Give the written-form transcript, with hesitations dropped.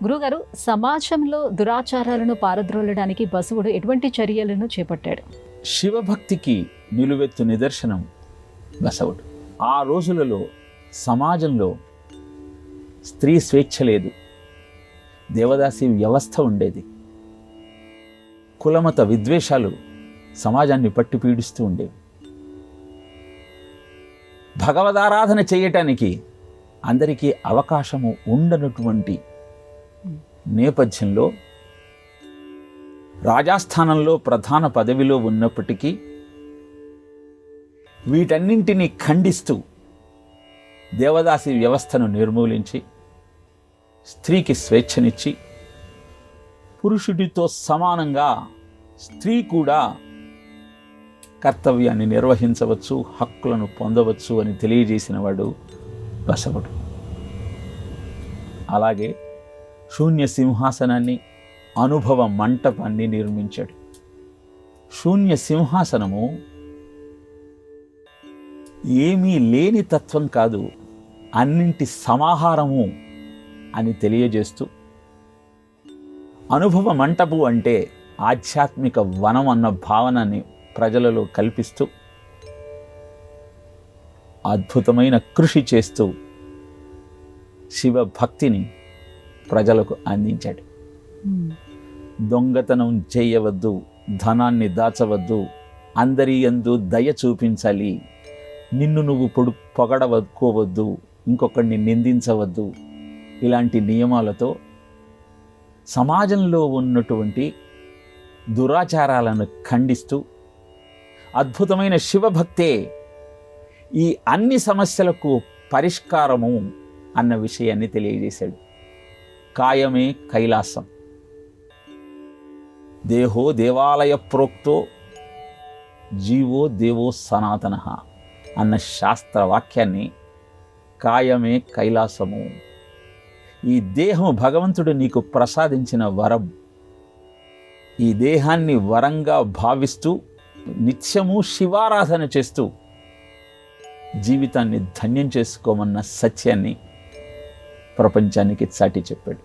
గురుగారు, సమాజంలో దురాచారాలను పారద్రోలడానికి బసవుడు ఎటువంటి చర్యలను చేపట్టాడు? శివభక్తికి నిలువెత్తు నిదర్శనం బసవుడు. ఆ రోజులలో సమాజంలో స్త్రీ స్వేచ్ఛ లేదు, దేవదాసి వ్యవస్థ ఉండేది. కులమత విద్వేషాలు సమాజాన్ని పట్టి పీడిస్తూ ఉండేవి. భగవదారాధన చేయటానికి అందరికీ అవకాశము ఉండనటువంటి నేపథ్యంలో రాజాస్థానంలో ప్రధాన పదవిలో ఉన్నప్పటికీ వీటన్నింటినీ ఖండిస్తూ దేవదాసి వ్యవస్థను నిర్మూలించి స్త్రీకి స్వేచ్ఛనిచ్చి పురుషుడితో సమానంగా స్త్రీ కూడా కర్తవ్యాన్ని నిర్వహించవచ్చు, హక్కులను పొందవచ్చు అని తెలియజేసిన వాడు బసవుడు. అలాగే శూన్య సింహాసనాన్ని, అనుభవ మంటపాన్ని నిర్మించాడు. శూన్య సింహాసనము ఏమీ లేని తత్వం కాదు, అన్నింటి సమాహారము అని తెలియజేస్తూ, అనుభవ మంటపు అంటే ఆధ్యాత్మిక వనం అన్న భావనని ప్రజలలో కల్పిస్తూ అద్భుతమైన కృషి చేస్తూ శివభక్తిని ప్రజలకు అందించాడు. దొంగతనం చేయవద్దు, ధనాన్ని దాచవద్దు, అందరి యందు దయ చూపించాలి, నిన్ను నువ్వు పొగడవద్దుకోవద్దు, ఇంకొకరిని నిందించవద్దు, ఇలాంటి నియమాలతో సమాజంలో ఉన్నటువంటి దురాచారాలను ఖండిస్తూ అద్భుతమైన శివభక్తే ఈ అన్ని సమస్యలకు పరిష్కారము అన్న విషయాన్ని తెలియజేశాడు. కాయమే కైలాసం, దేహో దేవాలయ ప్రోక్తో జీవో దేవో సనాతన అన్న శాస్త్ర వాక్యాన్ని కాయమే కైలాసము, ఈ దేహం భగవంతుడు నీకు ప్రసాదించిన వరం, ఈ దేహాన్ని వరంగా భావిస్తూ నిత్యము శివారాధన చేస్తూ జీవితాన్ని ధన్యం చేసుకోమన్న సత్యాన్ని ప్రపంచానికి చాటి చెప్పాడు.